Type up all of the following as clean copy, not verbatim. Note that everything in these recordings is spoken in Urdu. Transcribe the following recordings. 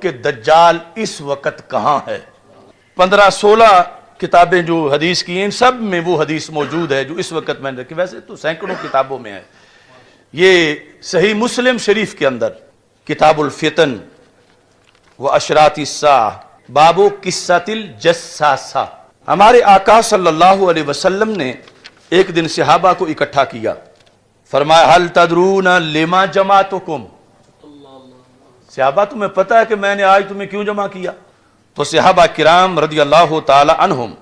کہ دجال اس وقت کہاں ہے۔ 15-16 کتابیں جو حدیث کی ہیں، ان سب میں وہ حدیث موجود ہے جو اس وقت میں نے رکھی، ویسے تو سینکڑوں کتابوں میں ہے۔ یہ صحیح مسلم شریف کے اندر کتاب الفتن و اشراط الساعہ باب قصۃ الجساسہ، ہمارے آقا صلی اللہ علیہ وسلم نے ایک دن صحابہ کو اکٹھا کیا، فرمایا حل تدرون لما جمعتکم، صحابہ تمہیں پتہ ہے کہ میں نے آج تمہیں کیوں جمع کیا؟ تو صحابہ کرام رضی اللہ تعالی عنہم،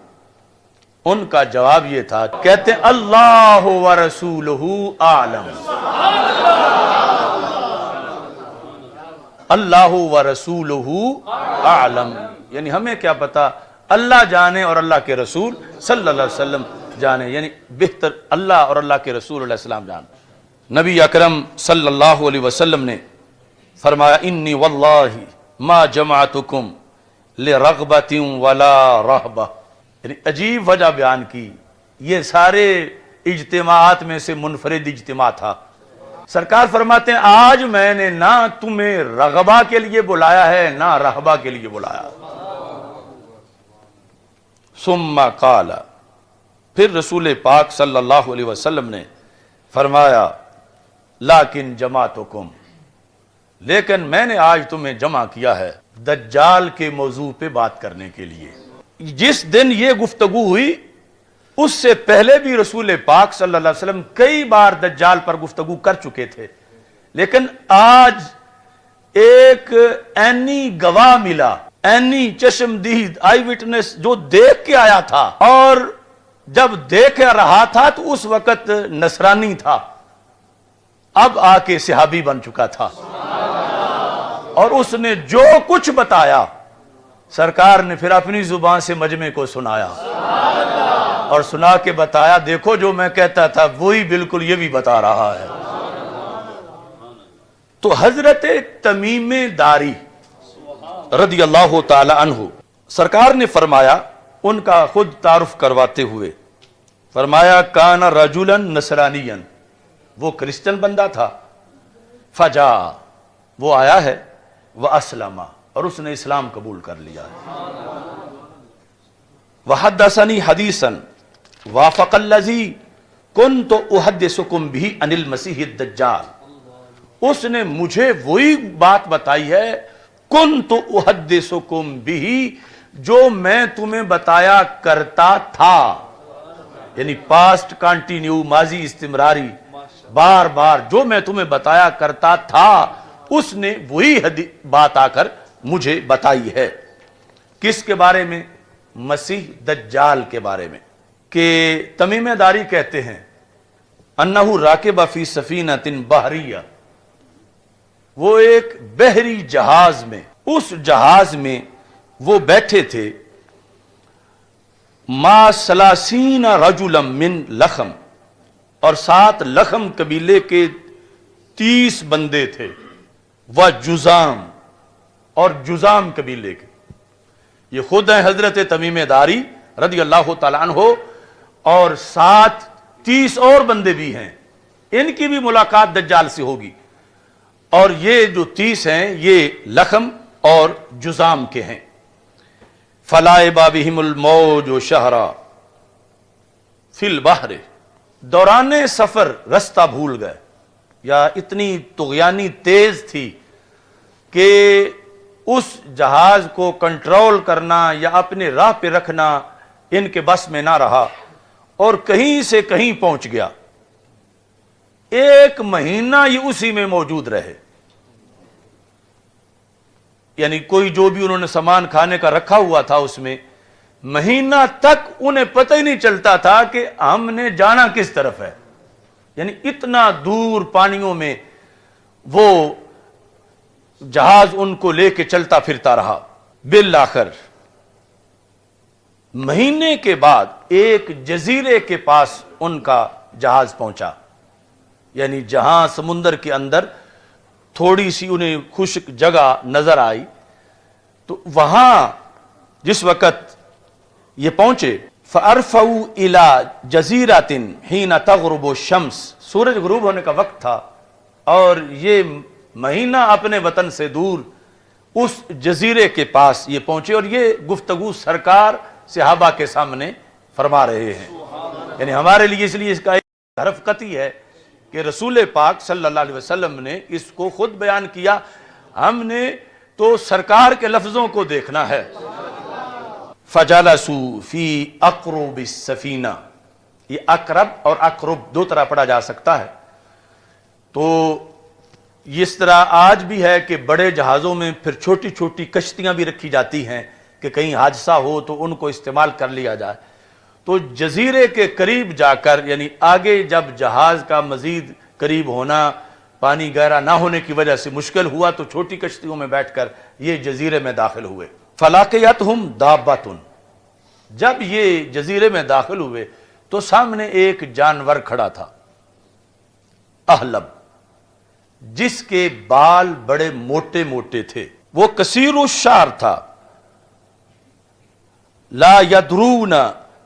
ان کا جواب یہ تھا، کہتے ہیں اللہ و رسولہ اعلم، اللہ و رسولہ اعلم، یعنی ہمیں کیا پتا، اللہ جانے اور اللہ کے رسول صلی اللہ علیہ وسلم جانے، یعنی بہتر اللہ اور اللہ کے رسول علیہ السلام جانے۔ نبی اکرم صلی اللہ علیہ وسلم نے فرمایا انی واللہ ما جمعتکم لرغبت ولا رہبہ، یعنی عجیب وجہ بیان کی، یہ سارے اجتماعات میں سے منفرد اجتماع تھا۔ سرکار فرماتے ہیں آج میں نے نہ تمہیں رغبہ کے لیے بلایا ہے نہ رہبہ کے لیے بلایا۔ ثم قال، پھر رسول پاک صلی اللہ علیہ وسلم نے فرمایا لیکن جمعتکم، لیکن میں نے آج تمہیں جمع کیا ہے دجال کے موضوع پہ بات کرنے کے لیے۔ جس دن یہ گفتگو ہوئی اس سے پہلے بھی رسول پاک صلی اللہ علیہ وسلم کئی بار دجال پر گفتگو کر چکے تھے، لیکن آج ایک عینی گواہ ملا، عینی چشمدید آئی وٹنس جو دیکھ کے آیا تھا، اور جب دیکھ رہا تھا تو اس وقت نصرانی تھا، اب آ کے صحابی بن چکا تھا، اور اس نے جو کچھ بتایا سرکار نے پھر اپنی زبان سے مجمع کو سنایا، اور سنا کے بتایا دیکھو جو میں کہتا تھا وہی بالکل یہ بھی بتا رہا ہے۔ تو حضرت تمیم داری رضی اللہ تعالی عنہ، سرکار نے فرمایا، ان کا خود تعارف کرواتے ہوئے فرمایا کان رجلا نصرانیا، وہ کرسچن بندہ تھا، فجا، وہ آیا ہے، واسلم، اور اس نے اسلام قبول کر لیا ہے، وحدثنی حدیثا وافق الذی کنت احدثکم بہ عن المسیح الدجال، اس نے مجھے وہی بات بتائی ہے کنت احدثکم بہ جو میں تمہیں بتایا کرتا تھا، یعنی پاسٹ کنٹینیو، ماضی استمراری، بار بار جو میں تمہیں بتایا کرتا تھا اس نے وہی بات آ کر مجھے بتائی ہے۔ کس کے بارے میں؟ مسیح دجال کے بارے میں، کہ تمیم داری کہتے ہیں انہ راکب فی سفینۃ بحریہ، وہ ایک بحری جہاز میں، اس جہاز میں وہ بیٹھے تھے، ما 30 رجلا من لخم، اور 7 لخم قبیلے کے 30 بندے تھے، وہ جزام، اور جزام قبیلے کے، یہ خود ہیں حضرت تمیم داری رضی اللہ تعالیٰ عنہ، اور 30 اور بندے بھی ہیں، ان کی بھی ملاقات دجال سے ہوگی، اور یہ جو 30 ہیں یہ لخم اور جزام کے ہیں۔ فلائب بہم الموج و شہرا فی البحر، دوران سفر رستہ بھول گئے، یا اتنی طغیانی تیز تھی کہ اس جہاز کو کنٹرول کرنا یا اپنے راہ پہ رکھنا ان کے بس میں نہ رہا، اور کہیں سے کہیں پہنچ گیا، 1 مہینہ یہ اسی میں موجود رہے، یعنی کوئی جو بھی انہوں نے سامان کھانے کا رکھا ہوا تھا اس میں، مہینہ تک انہیں پتہ ہی نہیں چلتا تھا کہ ہم نے جانا کس طرف ہے، یعنی اتنا دور پانیوں میں وہ جہاز ان کو لے کے چلتا پھرتا رہا۔ بالآخر مہینے کے بعد ایک جزیرے کے پاس ان کا جہاز پہنچا، یعنی جہاں سمندر کے اندر تھوڑی سی انہیں خشک جگہ نظر آئی، تو وہاں جس وقت یہ پہنچے، فَأَرْفَعُوا إِلَى جَزِيرَةٍ حِينَ تَغْرُبُ الشَّمْسُ، سورج غروب ہونے کا وقت تھا، اور یہ مہینہ اپنے وطن سے دور اس جزیرے کے پاس یہ پہنچے، اور یہ گفتگو سرکار صحابہ کے سامنے فرما رہے ہیں. یعنی ہمارے لیے اس لیے اس کا ایک حرف قطعی ہے کہ رسول پاک صلی اللہ علیہ وسلم نے اس کو خود بیان کیا، ہم نے تو سرکار کے لفظوں کو دیکھنا ہے. فَجَلَسُوا فِي أَقْرُبِ السَّفِينَةِ، یہ اقرب اور اقرب دو طرح پڑھا جا سکتا ہے. تو اس طرح آج بھی ہے کہ بڑے جہازوں میں پھر چھوٹی چھوٹی کشتیاں بھی رکھی جاتی ہیں کہ کہیں حادثہ ہو تو ان کو استعمال کر لیا جائے. تو جزیرے کے قریب جا کر، یعنی آگے جب جہاز کا مزید قریب ہونا، پانی گہرا نہ ہونے کی وجہ سے مشکل ہوا، تو چھوٹی کشتیوں میں بیٹھ کر یہ جزیرے میں داخل ہوئے. فَلَقِيَتْهُمْ دَابَّةٌ، جب یہ جزیرے میں داخل ہوئے تو سامنے ایک جانور کھڑا تھا، احلب، جس کے بال بڑے موٹے موٹے تھے. وہ کثیر الشعر تھا. لا یدرون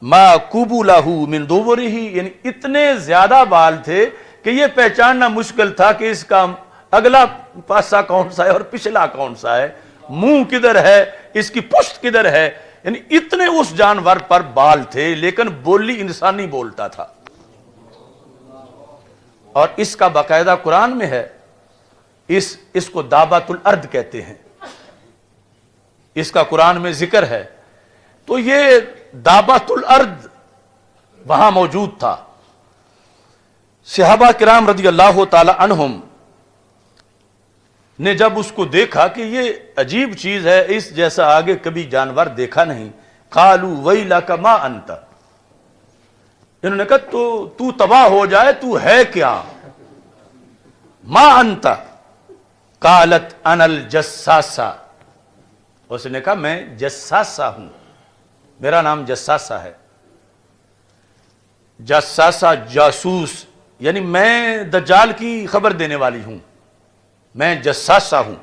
ما قبلہ من دبرہ، یعنی اتنے زیادہ بال تھے کہ یہ پہچاننا مشکل تھا کہ اس کا اگلا پاسا کون سا ہے اور پچھلا کون سا ہے، منہ کدھر ہے، اس کی پشت کدھر ہے. یعنی اتنے اس جانور پر بال تھے، لیکن بولی انسانی بولتا تھا. اور اس کا باقاعدہ قرآن میں ہے، اس کو دابۃ الارض کہتے ہیں، اس کا قرآن میں ذکر ہے. تو یہ دابۃ الارض وہاں موجود تھا. صحابہ کرام رضی اللہ تعالی عنہم نے جب اس کو دیکھا کہ یہ عجیب چیز ہے، اس جیسا آگے کبھی جانور دیکھا نہیں، قالوا ویلک ما انت، انہوں نے کہا تو تباہ ہو جائے، تو ہے کیا؟ ما انت قالت انا الجساسہ، اس نے کہا میں جساسہ ہوں، میرا نام جساسہ ہے. جساسہ جاسوس، یعنی میں دجال کی خبر دینے والی ہوں، میں جساسہ ہوں.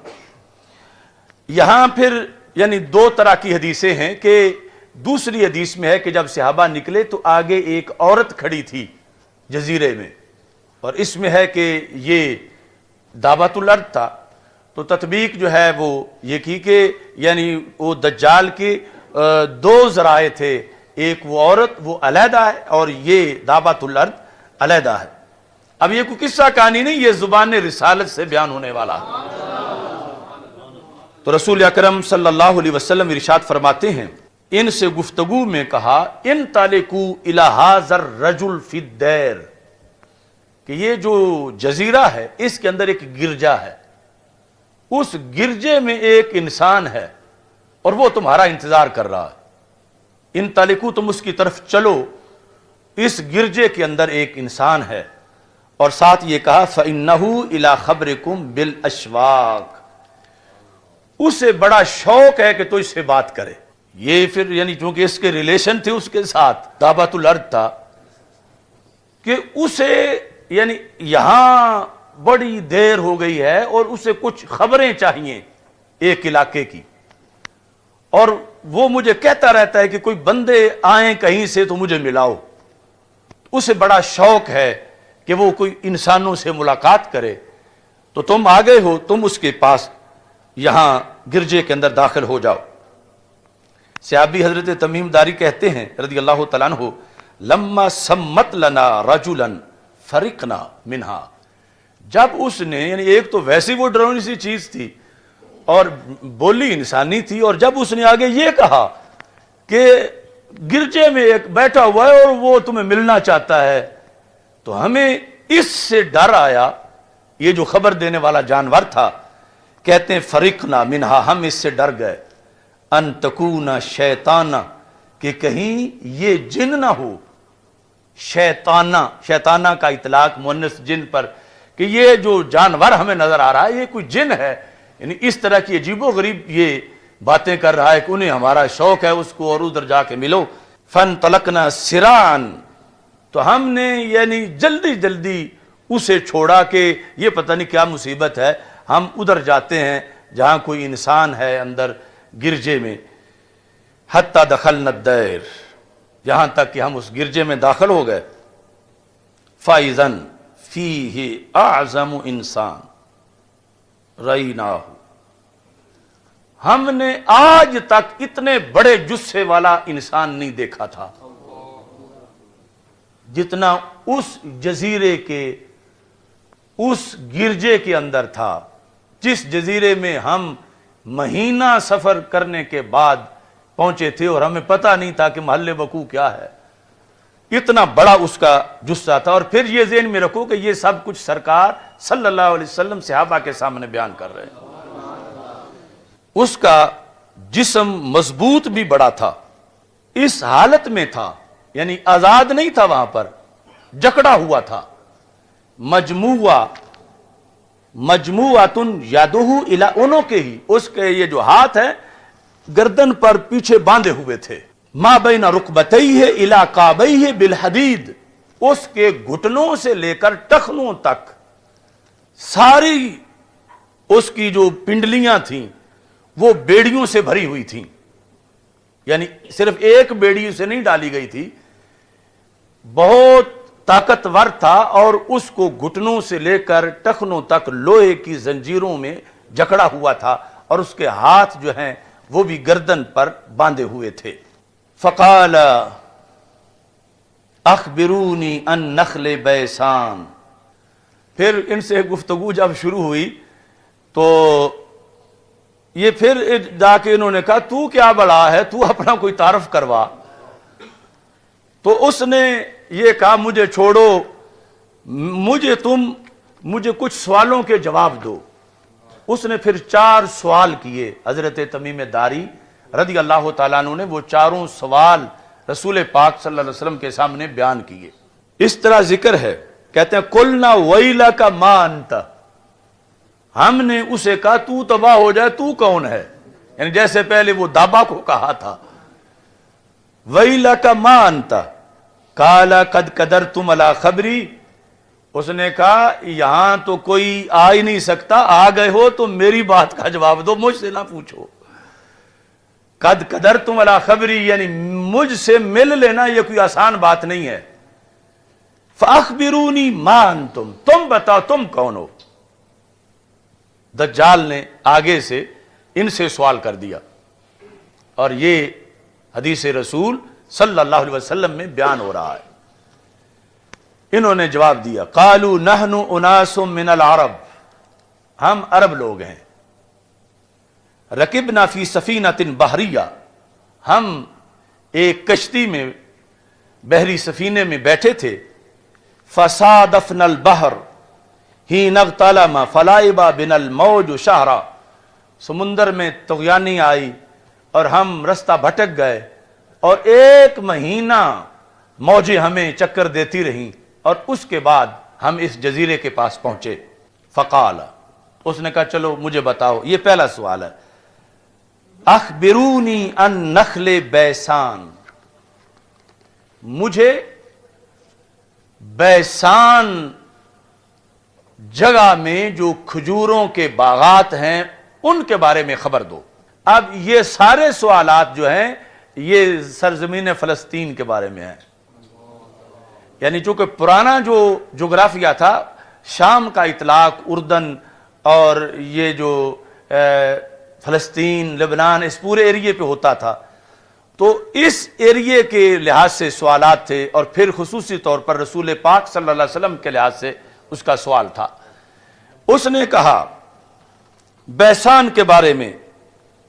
یہاں پھر یعنی دو طرح کی حدیثیں ہیں کہ دوسری حدیث میں ہے کہ جب صحابہ نکلے تو آگے ایک عورت کھڑی تھی جزیرے میں، اور اس میں ہے کہ یہ دعوت الارض تھا. تو تطبیق جو ہے وہ یہ کی کہ یعنی وہ دجال کے دو ذرائع تھے، ایک وہ عورت وہ علیحدہ ہے اور یہ دعوت الارض علیحدہ ہے. اب یہ کوئی قصہ کہانی نہیں، یہ زبان رسالت سے بیان ہونے والا ہے. تو رسول اکرم صلی اللہ علیہ وسلم ارشاد فرماتے ہیں، ان سے گفتگو میں کہا انطلقوا الی ھذا الرجل فی الدیر، کہ یہ جو جزیرہ ہے اس کے اندر ایک گرجا ہے، اس گرجے میں ایک انسان ہے اور وہ تمہارا انتظار کر رہا ہے. انطلقوا، تم اس کی طرف چلو، اس گرجے کے اندر ایک انسان ہے. اور ساتھ یہ کہا فَإِنَّهُ إِلَىٰ خَبْرِكُمْ بِالْأَشْوَاقِ، اسے بڑا شوق ہے کہ تو اس سے بات کرے. یہ پھر یعنی چونکہ اس کے ریلیشن تھے اس کے ساتھ، دعوت الارض تھا، کہ اسے یعنی یہاں بڑی دیر ہو گئی ہے اور اسے کچھ خبریں چاہیے ایک علاقے کی، اور وہ مجھے کہتا رہتا ہے کہ کوئی بندے آئیں کہیں سے تو مجھے ملاؤ. اسے بڑا شوق ہے کہ وہ کوئی انسانوں سے ملاقات کرے. تو تم آ گئے ہو، تم اس کے پاس یہاں گرجے کے اندر داخل ہو جاؤ. صحابی حضرت تمیم داری کہتے ہیں رضی اللہ تعالیٰ عنہ، لما سمت لنا رجلا فرقنا منہا، جب اس نے یعنی ایک تو ویسی وہ ڈرونی سی چیز تھی اور بولی انسانی تھی، اور جب اس نے آگے یہ کہا کہ گرجے میں ایک بیٹھا ہوا ہے اور وہ تمہیں ملنا چاہتا ہے، تو ہمیں اس سے ڈر آیا. یہ جو خبر دینے والا جانور تھا، کہتے ہیں فرقنا منہا، ہم اس سے ڈر گئے، ان تکون شیطانہ، کہ کہیں یہ جن نہ ہو. شیطانہ کا اطلاق مؤنث جن پر، کہ یہ جو جانور ہمیں نظر آ رہا ہے یہ کوئی جن ہے، یعنی اس طرح کی عجیب و غریب یہ باتیں کر رہا ہے کہ انہیں ہمارا شوق ہے اس کو اور ادھر جا کے ملو. فانطلقنا سراعا، تو ہم نے یعنی جلدی جلدی اسے چھوڑا کہ یہ پتہ نہیں کیا مصیبت ہے، ہم ادھر جاتے ہیں جہاں کوئی انسان ہے اندر گرجے میں. حتی دخلنا الدیر، یہاں تک کہ ہم اس گرجے میں داخل ہو گئے. فَإِذًا فِيهِ أَعْظَمُ إِنسان رَأَيْنَاهُ، ہم نے آج تک اتنے بڑے جثے والا انسان نہیں دیکھا تھا جتنا اس جزیرے کے اس گرجے کے اندر تھا، جس جزیرے میں ہم مہینہ سفر کرنے کے بعد پہنچے تھے اور ہمیں پتہ نہیں تھا کہ محل وقوع کیا ہے۔ اتنا بڑا اس کا جثہ تھا، اور پھر یہ ذہن میں رکھو کہ یہ سب کچھ سرکار صلی اللہ علیہ وسلم صحابہ کے سامنے بیان کر رہے ہیں۔ اس کا جسم مضبوط بھی بڑا تھا، اس حالت میں تھا، یعنی آزاد نہیں تھا، وہاں پر جکڑا ہوا تھا۔ مجموعتن یادہ الی عنقہ، اس کے یہ جو ہاتھ ہے گردن پر پیچھے باندھے ہوئے تھے۔ ما بین رکبتیہ الی کعبیہ بالحدید، اس کے گھٹنوں سے لے کر ٹخنوں تک ساری اس کی جو پنڈلیاں تھیں وہ بیڑیوں سے بھری ہوئی تھیں، یعنی صرف ایک بیڑی سے نہیں ڈالی گئی تھی، بہت طاقتور تھا، اور اس کو گھٹنوں سے لے کر ٹخنوں تک لوہے کی زنجیروں میں جکڑا ہوا تھا، اور اس کے ہاتھ جو ہیں وہ بھی گردن پر باندھے ہوئے تھے۔ فقال اخبرونی عن نخل بیسان، پھر ان سے گفتگو جب شروع ہوئی تو یہ پھر جا کے انہوں نے کہا تو کیا بڑا ہے، تو اپنا کوئی تعارف کروا۔ تو اس نے یہ کہا مجھے چھوڑو، مجھے کچھ سوالوں کے جواب دو۔ اس نے پھر 4 سوال کیے، حضرت تمیم داری رضی اللہ تعالیٰ عنہ نے وہ چاروں سوال رسول پاک صلی اللہ علیہ وسلم کے سامنے بیان کیے۔ اس طرح ذکر ہے، کہتے ہیں قلنا ویلک ما انت، ہم نے اسے کہا تو تباہ ہو جائے، تو کون ہے، یعنی جیسے پہلے وہ دابا کو کہا تھا۔ ویلک ما انت قال قد قدرتم علی خبری، اس نے کہا یہاں تو کوئی آ ہی نہیں سکتا، آ گئے ہو تو میری بات کا جواب دو، مجھ سے نہ پوچھو۔ قد قدرتم علی خبری یعنی مجھ سے مل لینا یہ کوئی آسان بات نہیں ہے۔ فاخبرونی ما انتم، تم بتاؤ تم کون ہو۔ دجال نے آگے سے ان سے سوال کر دیا، اور یہ حدیث رسول صلی اللہ علیہ وسلم میں بیان ہو رہا ہے۔ انہوں نے جواب دیا قالوا نحن اناس من العرب، ہم عرب لوگ ہیں، رکبنا فی سفینۃ بحریہ، ہم ایک کشتی میں بحری سفینے میں بیٹھے تھے، فصادفنا البحر حین اغتلم فلعب بنا الموج شہرا، سمندر میں طغیانی آئی اور ہم رستہ بھٹک گئے، اور 1 مہینہ موجیں ہمیں چکر دیتی رہیں، اور اس کے بعد ہم اس جزیرے کے پاس پہنچے۔ فقال، اس نے کہا چلو مجھے بتاؤ، یہ پہلا سوال ہے، اخبرونی عن نخل بیسان، مجھے بیسان جگہ میں جو کھجوروں کے باغات ہیں ان کے بارے میں خبر دو۔ اب یہ سارے سوالات جو ہیں یہ سرزمین فلسطین کے بارے میں ہیں، یعنی چونکہ پرانا جو جغرافیہ تھا، شام کا اطلاق اردن اور یہ جو فلسطین، لبنان، اس پورے ایریے پہ ہوتا تھا، تو اس ایریے کے لحاظ سے سوالات تھے، اور پھر خصوصی طور پر رسول پاک صلی اللہ علیہ وسلم کے لحاظ سے اس کا سوال تھا۔ اس نے کہا بیسان کے بارے میں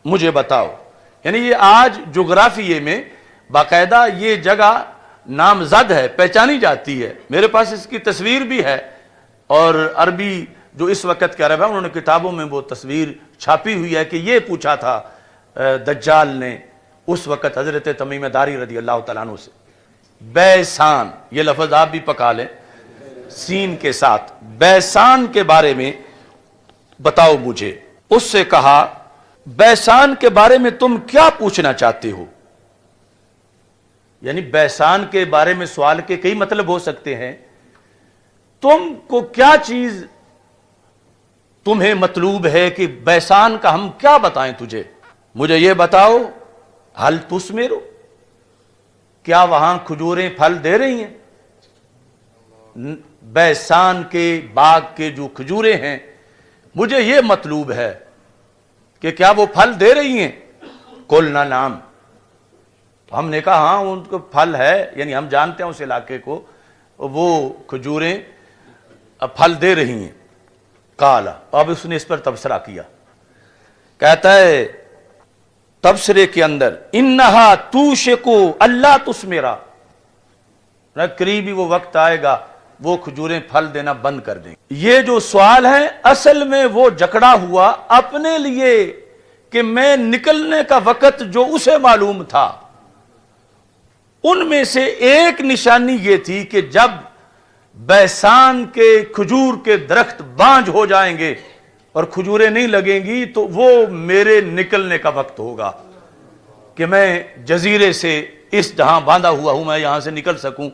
مجھے بتاؤ، یعنی یہ آج جغرافیے میں باقاعدہ یہ جگہ نامزد ہے، پہچانی جاتی ہے، میرے پاس اس کی تصویر بھی ہے، اور عربی جو اس وقت کے عرب ہیں انہوں نے کتابوں میں وہ تصویر چھاپی ہوئی ہے کہ یہ پوچھا تھا دجال نے اس وقت حضرت تمیم داری رضی اللہ تعالیٰ عنہ سے، بیسان، یہ لفظ آپ بھی پکا لیں سین کے ساتھ، بیسان کے بارے میں بتاؤ مجھے۔ اس سے کہا بیسان کے بارے میں تم کیا پوچھنا چاہتے ہو، یعنی بیسان کے بارے میں سوال کے کئی مطلب ہو سکتے ہیں، تم کو کیا چیز تمہیں مطلوب ہے کہ بیسان کا ہم کیا بتائیں تجھے، مجھے یہ بتاؤ حل تثمر، کیا وہاں کھجوریں پھل دے رہی ہیں؟ بیسان کے باغ کے جو کھجوریں ہیں مجھے یہ مطلوب ہے کہ کیا وہ پھل دے رہی ہیں؟ قلنا نعم، ہم نے کہا ہاں ان کو پھل ہے، یعنی ہم جانتے ہیں اس علاقے کو، وہ کھجوریں پھل دے رہی ہیں۔ قال، اب اس نے اس پر تبصرہ کیا، کہتا ہے تبصرے کے اندر انہا توشکو اللہ تثمرا، قریبی وہ وقت آئے گا وہ کھجوریں پھل دینا بند کر دیں گے۔ یہ جو سوال ہے اصل میں وہ جکڑا ہوا اپنے لیے کہ میں نکلنے کا وقت جو اسے معلوم تھا، ان میں سے ایک نشانی یہ تھی کہ جب بیسان کے کھجور کے درخت بانجھ ہو جائیں گے اور کھجوریں نہیں لگیں گی تو وہ میرے نکلنے کا وقت ہوگا کہ میں جزیرے سے اس جہاں باندھا ہوا ہوں میں یہاں سے نکل سکوں۔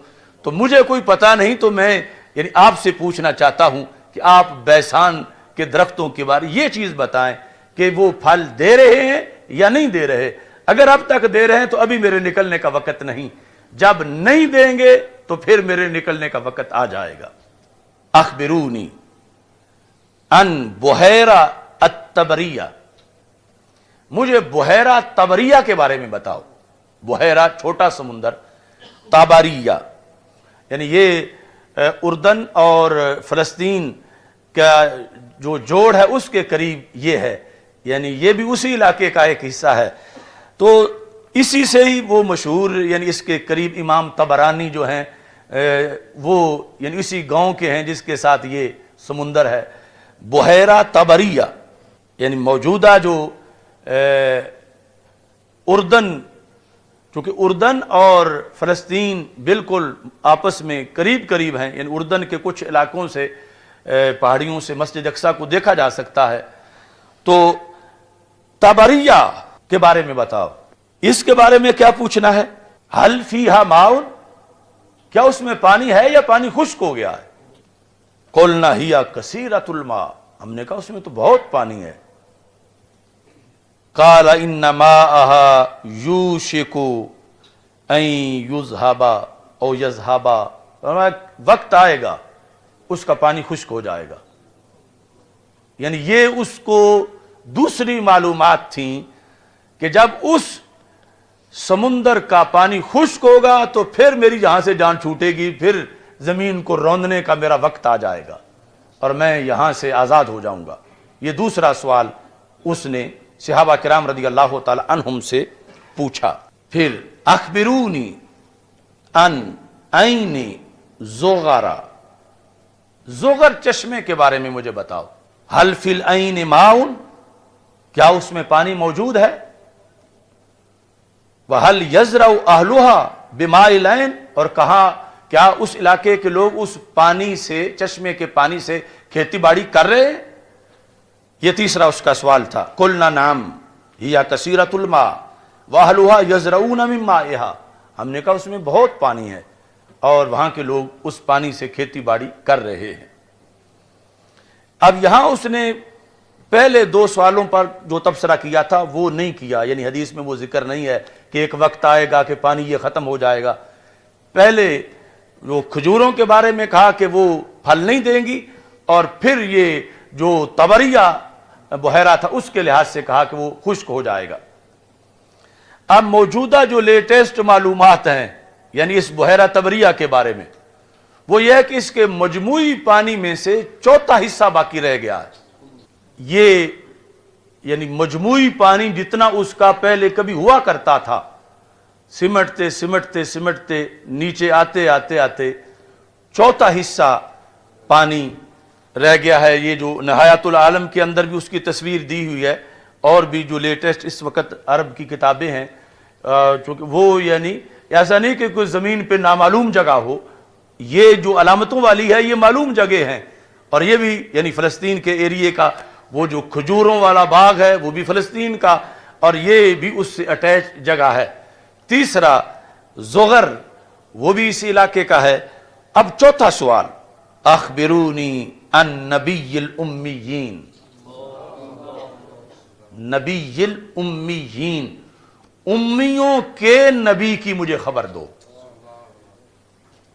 تو مجھے کوئی پتہ نہیں، تو میں یعنی آپ سے پوچھنا چاہتا ہوں کہ آپ بیسان کے درختوں کے بارے یہ چیز بتائیں کہ وہ پھل دے رہے ہیں یا نہیں دے رہے۔ اگر اب تک دے رہے ہیں تو ابھی میرے نکلنے کا وقت نہیں، جب نہیں دیں گے تو پھر میرے نکلنے کا وقت آ جائے گا۔ اخبرونی ان بحیرہ الطبریہ، مجھے بحیرہ طبریہ کے بارے میں بتاؤ۔ بحیرہ چھوٹا سمندر، طبریہ یعنی یہ اردن اور فلسطین کا جو جوڑ ہے اس کے قریب یہ ہے، یعنی یہ بھی اسی علاقے کا ایک حصہ ہے۔ تو اسی سے ہی وہ مشہور، یعنی اس کے قریب امام طبرانی جو ہیں وہ یعنی اسی گاؤں کے ہیں جس کے ساتھ یہ سمندر ہے۔ بحیرہ طبریہ یعنی موجودہ جو اردن، چونکہ اردن اور فلسطین بالکل آپس میں قریب قریب ہیں، یعنی اردن کے کچھ علاقوں سے پہاڑیوں سے مسجد اقصیٰ کو دیکھا جا سکتا ہے۔ تو طبریہ کے بارے میں بتاؤ، اس کے بارے میں کیا پوچھنا ہے؟ حل فیہا ماء، کیا اس میں پانی ہے یا پانی خشک ہو گیا ہے؟ قلنا ہی کثیرۃ الماء، ہم نے کہا اس میں تو بہت پانی ہے۔ قال ان ماءها یوشک ان یذهب او یذهب، وقت آئے گا اس کا پانی خشک ہو جائے گا۔ یعنی یہ اس کو دوسری معلومات تھیں کہ جب اس سمندر کا پانی خشک ہوگا تو پھر میری یہاں سے جان چھوٹے گی، پھر زمین کو روندنے کا میرا وقت آ جائے گا اور میں یہاں سے آزاد ہو جاؤں گا۔ یہ دوسرا سوال اس نے صحابہ کرام رضی اللہ تعالی عنہم سے پوچھا۔ پھر اخبرونی ان عین زغر، زغر چشمے کے بارے میں مجھے بتاؤ۔ حل فی العین ماء، کیا اس میں پانی موجود ہے؟ وَهَلْ يَزْرَعُ أَهْلُهَا بِمَاءِ الْعَيْنِ، اور کہاں کیا اس علاقے کے لوگ اس پانی سے، چشمے کے پانی سے کھیتی باڑی کر رہے ہیں؟ یہ تیسرا اس کا سوال تھا۔ قُلْنَا نَعَمْ هِيَ كَثِيرَةُ الْمَاءِ وَأَهْلُهَا يَزْرَعُونَ مِن مَّائِهَا، ہم نے کہا اس میں بہت پانی ہے اور وہاں کے لوگ اس پانی سے کھیتی باڑی کر رہے ہیں۔ اب یہاں اس نے پہلے دو سوالوں پر جو تبصرہ کیا تھا وہ نہیں کیا، یعنی حدیث میں وہ ذکر نہیں ہے کہ ایک وقت آئے گا کہ پانی یہ ختم ہو جائے گا۔ پہلے وہ کھجوروں کے بارے میں کہا کہ وہ پھل نہیں دیں گی، اور پھر یہ جو طبریہ بحیرہ تھا اس کے لحاظ سے کہا کہ وہ خشک ہو جائے گا۔ اب موجودہ جو لیٹسٹ معلومات ہیں یعنی اس بحیرہ طبریہ کے بارے میں، وہ یہ ہے کہ اس کے مجموعی پانی میں سے چوتھا حصہ باقی رہ گیا ہے۔ یہ یعنی مجموعی پانی جتنا اس کا پہلے کبھی ہوا کرتا تھا، سمٹتے سمٹتے سمٹتے نیچے آتے آتے آتے چوتھا حصہ پانی رہ گیا ہے۔ یہ جو نہایت العالم کے اندر بھی اس کی تصویر دی ہوئی ہے، اور بھی جو لیٹسٹ اس وقت عرب کی کتابیں ہیں، چونکہ وہ یعنی ایسا نہیں کہ کوئی زمین پہ نامعلوم جگہ ہو، یہ جو علامتوں والی ہے یہ معلوم جگہ ہیں، اور یہ بھی یعنی فلسطین کے ایریے کا وہ جو کھجوروں والا باغ ہے وہ بھی فلسطین کا، اور یہ بھی اس سے اٹیچ جگہ ہے۔ تیسرا زغر وہ بھی اسی علاقے کا ہے۔ اب چوتھا سوال، اخبرونی عن نبی الامیین، نبی الامیین، امیوں کے نبی کی مجھے خبر دو۔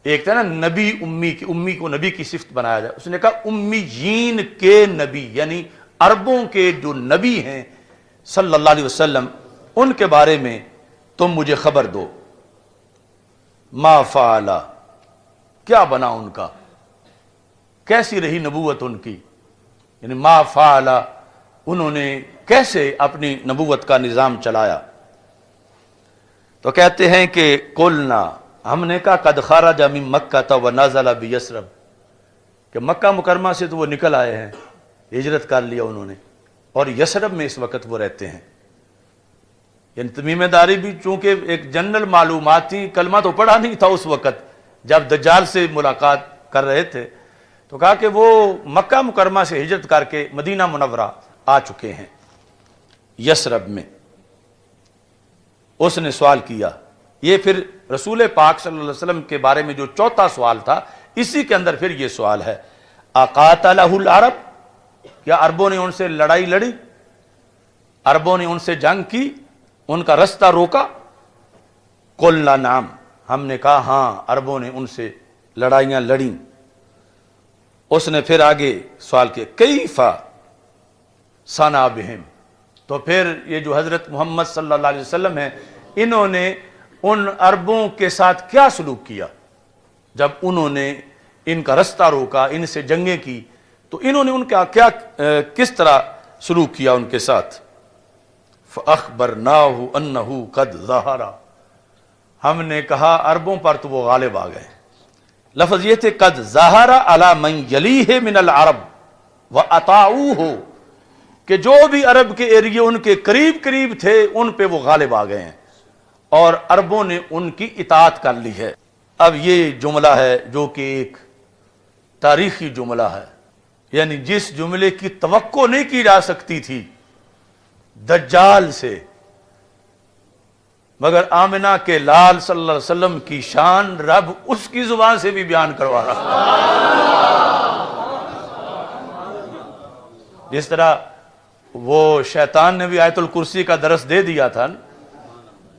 ایک تھا نا نبی امی کی، امی کو نبی کی صفت بنایا جائے، اس نے کہا امیین کے نبی، یعنی عربوں کے جو نبی ہیں صلی اللہ علیہ وسلم ان کے بارے میں تم مجھے خبر دو۔ ما فعل، کیا بنا ان کا، کیسی رہی نبوت ان کی، یعنی ما فعل انہوں نے کیسے اپنی نبوت کا نظام چلایا۔ تو کہتے ہیں کہ قلنا، ہم نے کہا قد خرج من مکہ ونزل بیثرب، کہ مکہ مکرمہ سے تو وہ نکل آئے ہیں، ہجرت کر لیا انہوں نے، اور یثرب میں اس وقت وہ رہتے ہیں۔ یعنی تمیم داری بھی چونکہ ایک جنرل معلومات تھی، کلمہ تو پڑھا نہیں تھا اس وقت جب دجال سے ملاقات کر رہے تھے، تو کہا کہ وہ مکہ مکرمہ سے ہجرت کر کے مدینہ منورہ آ چکے ہیں یثرب میں۔ اس نے سوال کیا، یہ پھر رسول پاک صلی اللہ علیہ وسلم کے بارے میں جو چوتھا سوال تھا، اسی کے اندر پھر یہ سوال ہے، اقاتلہ العرب، کیا عربوں نے ان سے لڑائی لڑی، عربوں نے ان سے جنگ کی، ان کا رستہ روکا؟ قلنا نعم، ہم نے کہا ہاں عربوں نے ان سے لڑائیاں لڑیں۔ اس نے پھر آگے سوال کیا کیف صنع بہم، تو پھر یہ جو حضرت محمد صلی اللہ علیہ وسلم ہیں، انہوں نے ان عربوں کے ساتھ کیا سلوک کیا جب انہوں نے ان کا رستہ روکا، ان سے جنگیں کی، تو انہوں نے ان کا کیا کس طرح سلوک کیا ان کے ساتھ؟ فَأَخْبَرْنَاهُ أَنَّهُ قَدْ ظَهَرَ، ہم نے کہا عربوں پر تو وہ غالب آ گئے۔ لفظ یہ تھے قد ظہر علی من یلیہ من العرب وَأَطَاعُوهُ، کہ جو بھی عرب کے ایریے ان کے قریب قریب تھے ان پہ وہ غالب آ گئے ہیں اور عربوں نے ان کی اطاعت کر لی ہے۔ اب یہ جملہ ہے جو کہ ایک تاریخی جملہ ہے، یعنی جس جملے کی توقع نہیں کی جا سکتی تھی دجال سے، مگر آمنہ کے لال صلی اللہ علیہ وسلم کی شان رب اس کی زبان سے بھی بیان کروا رہا۔ جس طرح وہ شیطان نے بھی آیت الکرسی کا درس دے دیا تھا،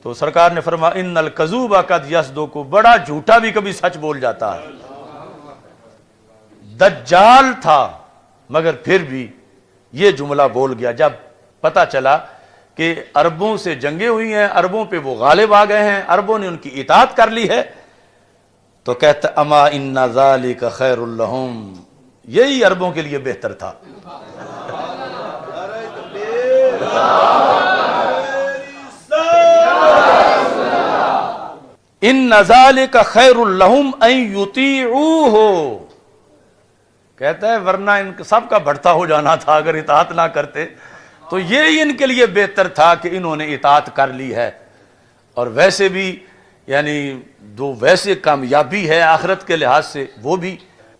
تو سرکار نے فرمایا ان الکذوب قد یصدق، بڑا جھوٹا بھی کبھی سچ بول جاتا ہے۔ دجال تھا مگر پھر بھی یہ جملہ بول گیا جب پتہ چلا کہ عربوں سے جنگیں ہوئی ہیں، عربوں پہ وہ غالب آ گئے ہیں، عربوں نے ان کی اطاعت کر لی ہے، تو کہتا اما ان ذالک خیر لہم، یہی عربوں کے لیے بہتر تھا۔ ان ذالک خیر لہم ان یطیعوہ، کہتا ہے ورنہ ان سب کا بھٹتا ہو جانا تھا اگر اطاعت نہ کرتے، تو یہ ان کے لیے بہتر تھا کہ انہوں نے اطاعت کر لی ہے۔ اور ویسے بھی یعنی جو ویسے کامیابی ہے آخرت کے لحاظ سے وہ بھی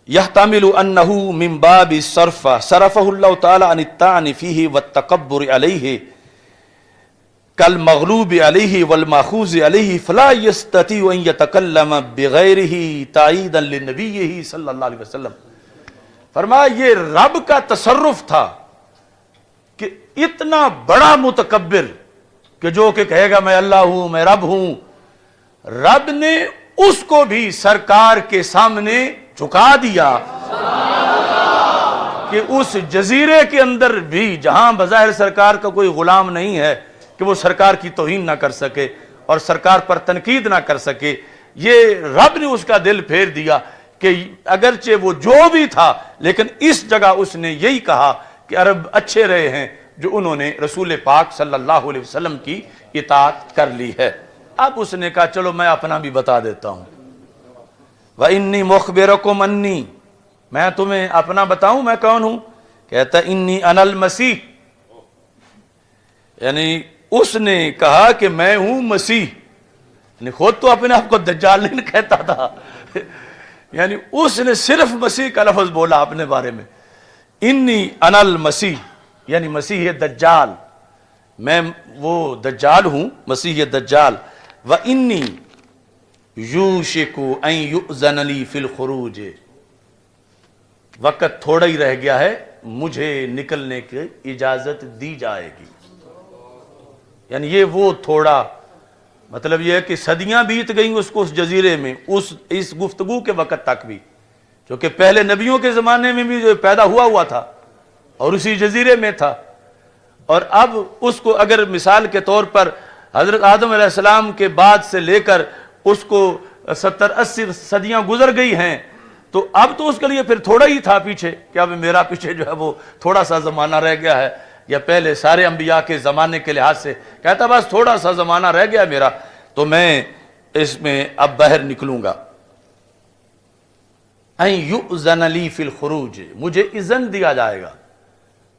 یحتمل انہ من باب الصرف صرفہ اللہ تعالی عن الطعن فیہ والتکبر علیہ کالمغلوب علیہ والماخوذ علیہ فلا یستطیع ان یتکلم بغیرہ تائیدا لنبیہ صلی اللہ علیہ وسلم۔ فرمایا یہ رب کا تصرف تھا کہ اتنا بڑا متکبر کہ جو کہ کہے گا میں اللہ ہوں، میں رب ہوں، رب نے اس کو بھی سرکار کے سامنے جھکا دیا کہ اس جزیرے کے اندر بھی جہاں بظاہر سرکار کا کوئی غلام نہیں ہے کہ وہ سرکار کی توہین نہ کر سکے اور سرکار پر تنقید نہ کر سکے، یہ رب نے اس کا دل پھیر دیا کہ اگرچہ وہ جو بھی تھا لیکن اس جگہ اس نے یہی کہا کہ عرب اچھے رہے ہیں جو انہوں نے رسول پاک صلی اللہ علیہ وسلم کی اطاعت کر لی ہے۔ اب اس نے کہا چلو میں اپنا بھی بتا دیتا ہوں، وَإِنِّي مُخْبِرَكُمْ أَنِّي، میں تمہیں اپنا بتاؤں میں کون ہوں؟ کہتا انی انا المسیح، یعنی اس نے کہا کہ میں ہوں مسیح، یعنی خود تو اپنے آپ کو دجال نہیں کہتا تھا، یعنی اس نے صرف مسیح کا لفظ بولا اپنے بارے میں، انی انا المسیح، یعنی مسیح دجال، میں وہ دجال ہوں، مسیح دجال، وَإِنِّي یوشک ان یؤذن لی فی الخروج، وقت تھوڑا ہی رہ گیا ہے مجھے نکلنے کی اجازت دی جائے گی۔ یعنی یہ وہ تھوڑا مطلب یہ ہے کہ صدیاں بیت گئیں اس کو اس جزیرے میں، اس گفتگو کے وقت تک بھی، جو کہ پہلے نبیوں کے زمانے میں بھی جو پیدا ہوا تھا اور اسی جزیرے میں تھا، اور اب اس کو اگر مثال کے طور پر حضرت آدم علیہ السلام کے بعد سے لے کر اس کو 70-80 صدیاں گزر گئی ہیں، تو اب تو اس کے لیے پھر تھوڑا ہی تھا پیچھے، کہ اب میرا پیچھے جو ہے وہ تھوڑا سا زمانہ رہ گیا ہے، یا پہلے سارے انبیاء کے زمانے کے لحاظ سے کہتا بس تھوڑا سا زمانہ رہ گیا میرا، تو میں اس میں اب باہر نکلوں گا۔ ان یؤذن لی فی الخروج، مجھے اذن دیا جائے گا،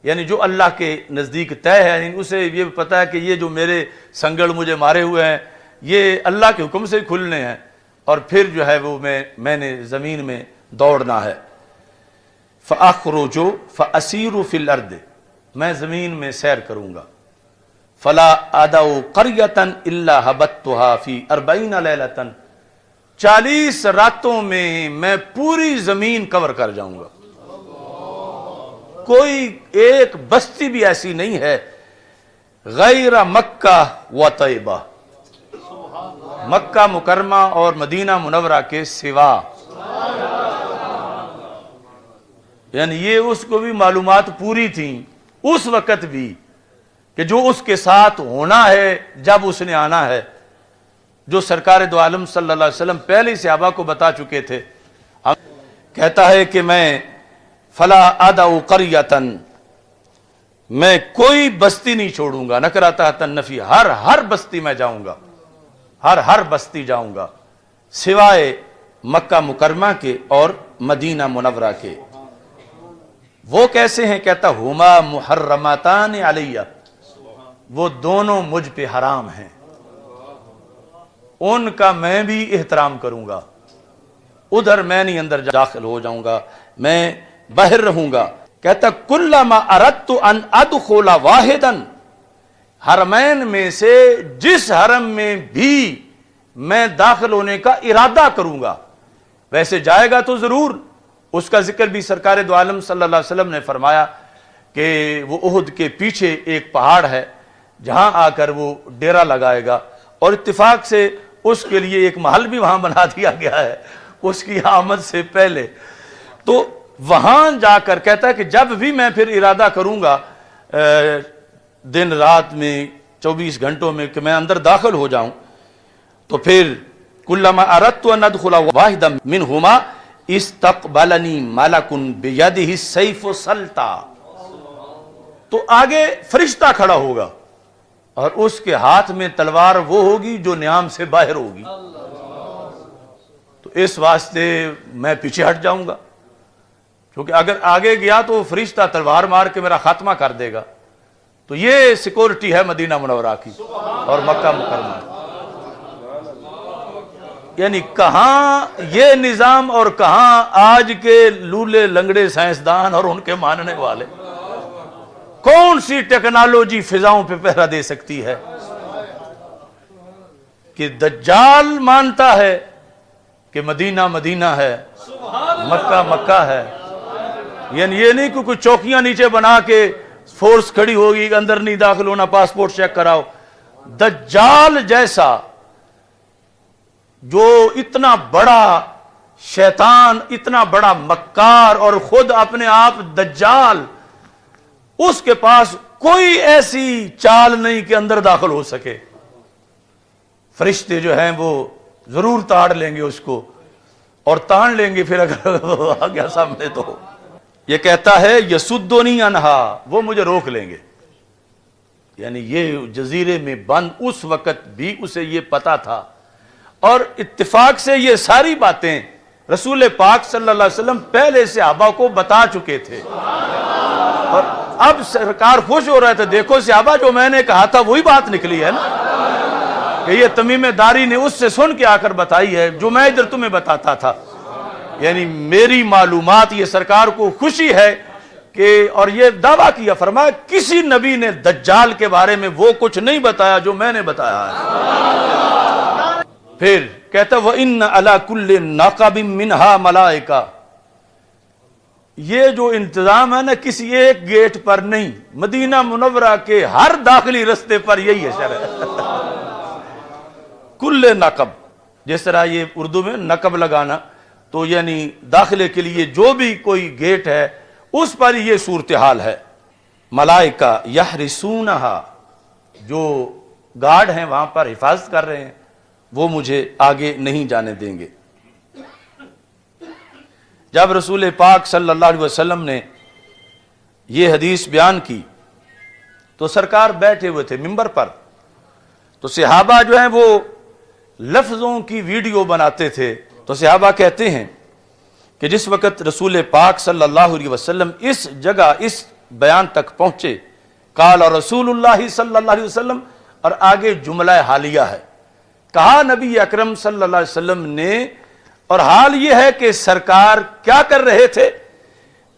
یعنی جو اللہ کے نزدیک طے ہے، یعنی اسے یہ پتہ ہے کہ یہ جو میرے سنگڑ مجھے مارے ہوئے ہیں یہ اللہ کے حکم سے کھلنے ہیں، اور پھر جو ہے وہ میں نے زمین میں دوڑنا ہے۔ فاخرج فاسیر فی الارض، میں زمین میں سیر کروں گا۔ فلا ادعو قریۃ الا حبتھا فی 40 لیلۃ، 40 راتوں میں پوری زمین کور کر جاؤں گا۔ کوئی ایک بستی بھی ایسی نہیں ہے غیر مکہ و طیبہ، مکہ مکرمہ اور مدینہ منورہ کے سوا، یعنی یہ اس کو بھی معلومات پوری تھیں اس وقت بھی کہ جو اس کے ساتھ ہونا ہے جب اس نے آنا ہے، جو سرکار دو عالم صلی اللہ علیہ وسلم پہلے صحابہ کو بتا چکے تھے۔ کہتا ہے کہ میں فلا ادعو قریۃ، میں کوئی بستی نہیں چھوڑوں گا، نکرہ النفی، ہر بستی میں جاؤں گا، ہر بستی جاؤں گا سوائے مکہ مکرمہ کے اور مدینہ منورہ کے۔ وہ کیسے ہیں؟ کہتا ہما محرماتان علیہ، وہ دونوں مجھ پہ حرام ہیں، ان کا میں بھی احترام کروں گا، ادھر میں نہیں اندر داخل ہو جاؤں گا، میں باہر رہوں گا۔ کہتا کلما اردت ان ادخل واحدا، حرمین میں سے جس حرم میں بھی میں داخل ہونے کا ارادہ کروں گا، ویسے جائے گا تو ضرور، اس کا ذکر بھی سرکار دو عالم صلی اللہ علیہ وسلم نے فرمایا کہ وہ احد کے پیچھے ایک پہاڑ ہے جہاں آ کر وہ ڈیرا لگائے گا، اور اتفاق سے اس کے لیے ایک محل بھی وہاں بنا دیا گیا ہے اس کی آمد سے پہلے۔ تو وہاں جا کر کہتا ہے کہ جب بھی میں پھر ارادہ کروں گا دن رات میں 24 گھنٹوں میں کہ میں اندر داخل ہو جاؤں، تو پھر کلما اردت ان ادخل واحدا منہما استقبلنی ملک بیدہ السیف سلطا، تو آگے فرشتہ کھڑا ہوگا اور اس کے ہاتھ میں تلوار وہ ہوگی جو نیام سے باہر ہوگی، تو اس واسطے میں پیچھے ہٹ جاؤں گا، کیونکہ اگر آگے گیا تو فرشتہ تلوار مار کے میرا خاتمہ کر دے گا۔ تو یہ سیکورٹی ہے مدینہ منورہ کی اور مکہ مکرمہ، یعنی کہاں یہ نظام اور کہاں آج کے لولے لنگڑے سائنسدان اور ان کے ماننے والے، کون سی ٹیکنالوجی فضاؤں پہ پہرا دے سکتی ہے کہ دجال مانتا ہے کہ مدینہ مدینہ ہے، مکہ مکہ ہے، یعنی یہ نہیں کہ کوئی چوکیاں نیچے بنا کے فورس کھڑی ہوگی اندر نہیں داخل ہونا، پاسپورٹ چیک کراؤ۔ دجال جیسا جو اتنا بڑا شیطان، اتنا بڑا مکار اور خود اپنے آپ دجال، اس کے پاس کوئی ایسی چال نہیں کہ اندر داخل ہو سکے۔ فرشتے جو ہیں وہ ضرور تاڑ لیں گے اس کو، اور تان لیں گے پھر اگر آ گیا سامنے تو۔ یہ کہتا ہے یسدنی عنہا، وہ مجھے روک لیں گے، یعنی یہ جزیرے میں بند اس وقت بھی اسے یہ پتا تھا، اور اتفاق سے یہ ساری باتیں رسول پاک صلی اللہ علیہ وسلم پہلے صحابہ کو بتا چکے تھے، اور اب سرکار خوش ہو رہے تھے، دیکھو صحابہ جو میں نے کہا تھا وہی بات نکلی ہے نا، کہ یہ تمیم داری نے اس سے سن کے آ کر بتائی ہے جو میں ادھر تمہیں بتاتا تھا، یعنی میری معلومات، یہ سرکار کو خوشی ہے کہ، اور یہ دعویٰ کیا، فرمایا کسی نبی نے دجال کے بارے میں وہ کچھ نہیں بتایا جو میں نے بتایا ہے۔ پھر کہتا وَإِنَّ عَلَى كُلِّ نَقَبٍ مِّنْهَا مَلَائِكَةٌ، یہ جو انتظام ہے نا کسی ایک گیٹ پر نہیں، مدینہ منورہ کے ہر داخلی رستے پر یہی ہے شرع۔ کل نقب، جس طرح یہ اردو میں نقب لگانا، تو یعنی داخلے کے لیے جو بھی کوئی گیٹ ہے اس پر یہ صورتحال ہے۔ ملائکہ یحرسونہا، جو گارڈ ہیں وہاں پر حفاظت کر رہے ہیں، وہ مجھے آگے نہیں جانے دیں گے۔ جب رسول پاک صلی اللہ علیہ وسلم نے یہ حدیث بیان کی تو سرکار بیٹھے ہوئے تھے منبر پر، تو صحابہ جو ہیں وہ لفظوں کی ویڈیو بناتے تھے۔ تو صحابہ کہتے ہیں کہ جس وقت رسول پاک صلی اللہ علیہ وسلم اس جگہ اس بیان تک پہنچے، قال رسول اللہ صلی اللہ علیہ وسلم، اور آگے جملہ حالیہ ہے، کہا نبی اکرم صلی اللہ علیہ وسلم نے، اور حال یہ ہے کہ سرکار کیا کر رہے تھے،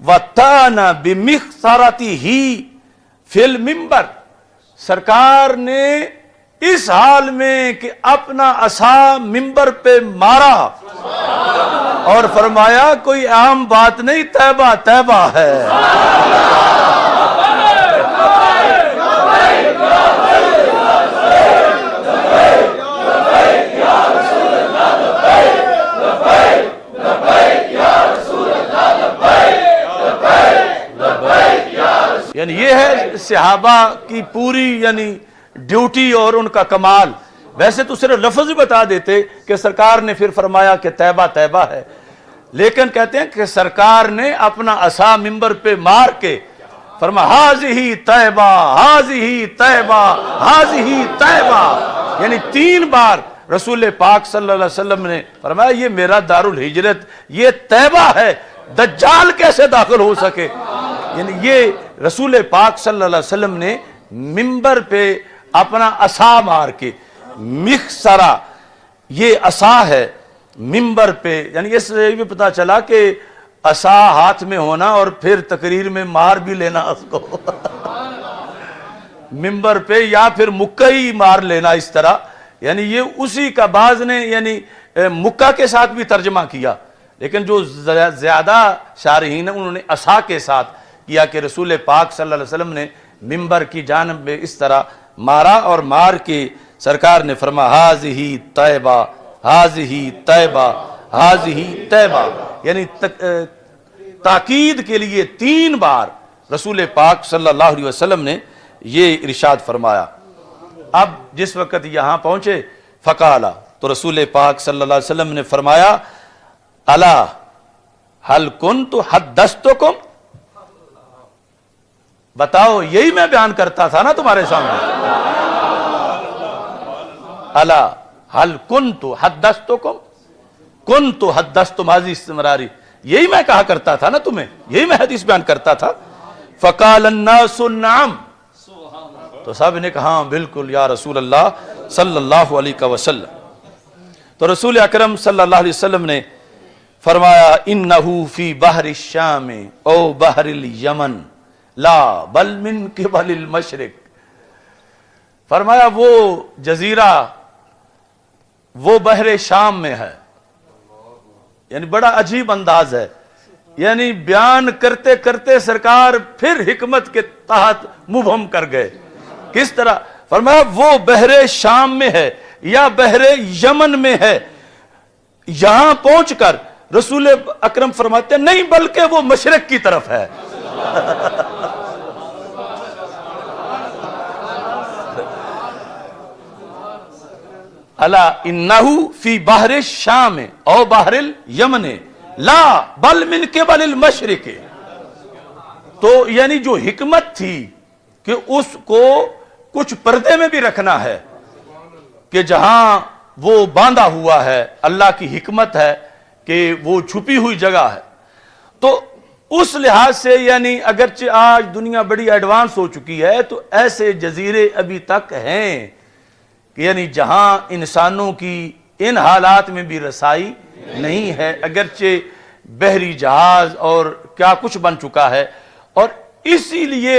وَتَانَ بِمِخْصَرَتِهِ فِي الْمِنْبَرِ، سرکار نے اس حال میں کہ اپنا عصا منبر پہ مارا اور فرمایا کوئی عام بات نہیں، طیبہ طیبہ ہے۔ یعنی یہ ہے صحابہ کی پوری یعنی ڈیوٹی اور ان کا کمال۔ ویسے تو صرف لفظ ہی بتا دیتے کہ سرکار نے پھر فرمایا کہ طیبہ طیبہ ہے، لیکن کہتے ہیں کہ سرکار نے اپنا عصا منبر پہ مار کے فرمایا ہاذہ طیبہ ہاذہ طیبہ ہاذہ طیبہ، یعنی 3 بار رسول پاک صلی اللہ علیہ وسلم نے فرمایا یہ میرا دار الہجرت، یہ طیبہ ہے، دجال کیسے داخل ہو سکے۔ یعنی یہ رسول پاک صلی اللہ علیہ وسلم نے منبر پہ اپنا عصا مار کے، مخصرہ یہ عصا ہے منبر پہ، یعنی اس سے بھی پتا چلا کہ عصا ہاتھ میں ہونا اور پھر تقریر میں مار بھی لینا اس کو منبر پہ، یا پھر مکہ ہی مار لینا اس طرح، یعنی یہ اسی کا بعض نے یعنی مکہ کے ساتھ بھی ترجمہ کیا، لیکن جو زیادہ شارحین ہیں انہوں نے عصا کے ساتھ کیا کہ رسول پاک صلی اللہ علیہ وسلم نے منبر کی جانب میں اس طرح مارا، اور مار کے سرکار نے فرمایا ہاذہ طیبہ ہاذہ طیبہ ہاذہ طیبہ، یعنی تاکید کے لیے 3 بار رسول پاک صلی اللہ علیہ وسلم نے یہ ارشاد فرمایا۔ اب جس وقت یہاں پہنچے فقالا، تو رسول پاک صلی اللہ علیہ وسلم نے فرمایا الا هل كنت حدثتكم، بتاؤ یہی میں بیان کرتا تھا نا تمہارے سامنے، الا هل كنت حدثتكم، كنت حدثت ماضی استمراری، یہی میں کہا کرتا تھا نا تمہیں، یہی میں حدیث بیان کرتا تھا۔ فقال الناس نعم، تو سب نے کہا ہاں بالکل یا رسول اللہ صلی اللہ علیہ وسلم۔ تو رسول اکرم صلی اللہ علیہ وسلم نے فرمایا انہو فی بحر الشام او بحر الیمن لا بل من قبل المشرق، فرمایا وہ جزیرہ وہ بحر شام میں ہے، یعنی بڑا عجیب انداز ہے، یعنی بیان کرتے کرتے سرکار پھر حکمت کے تحت مبہم کر گئے۔ کس طرح؟ فرمایا وہ بحر شام میں ہے یا بحر یمن میں ہے۔ یہاں پہنچ کر رسول اکرم فرماتے ہیں نہیں بلکہ وہ مشرق کی طرف ہے۔ الا انہو فی بحر الشام او بحر الیمن لا بل من قبل المشرق، تو یعنی جو حکمت تھی کہ اس کو کچھ پردے میں بھی رکھنا ہے کہ جہاں وہ باندھا ہوا ہے، اللہ کی حکمت ہے کہ وہ چھپی ہوئی جگہ ہے۔ تو اس لحاظ سے یعنی اگرچہ آج دنیا بڑی ایڈوانس ہو چکی ہے تو ایسے جزیرے ابھی تک ہیں کہ یعنی جہاں انسانوں کی ان حالات میں بھی رسائی نہیں ہے، اگرچہ بحری جہاز اور کیا کچھ بن چکا ہے، اور اسی لیے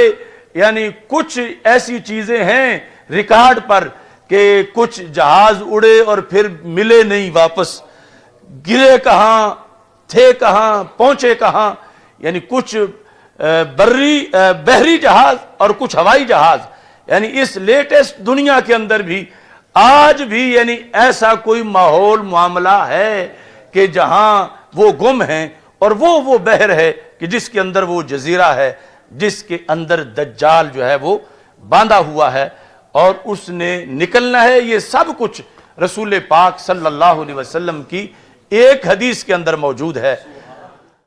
یعنی کچھ ایسی چیزیں ہیں ریکارڈ پر کہ کچھ جہاز اڑے اور پھر ملے نہیں واپس، گرے کہاں تھے کہاں پہنچے کہاں، یعنی کچھ بحری جہاز اور کچھ ہوائی جہاز، یعنی اس لیٹسٹ دنیا کے اندر بھی آج بھی یعنی ایسا کوئی ماحول معاملہ ہے کہ جہاں وہ گم ہیں، اور وہ بحر ہے کہ جس کے اندر وہ جزیرہ ہے جس کے اندر دجال جو ہے وہ باندھا ہوا ہے اور اس نے نکلنا ہے. یہ سب کچھ رسول پاک صلی اللہ علیہ وسلم کی ایک حدیث کے اندر موجود ہے.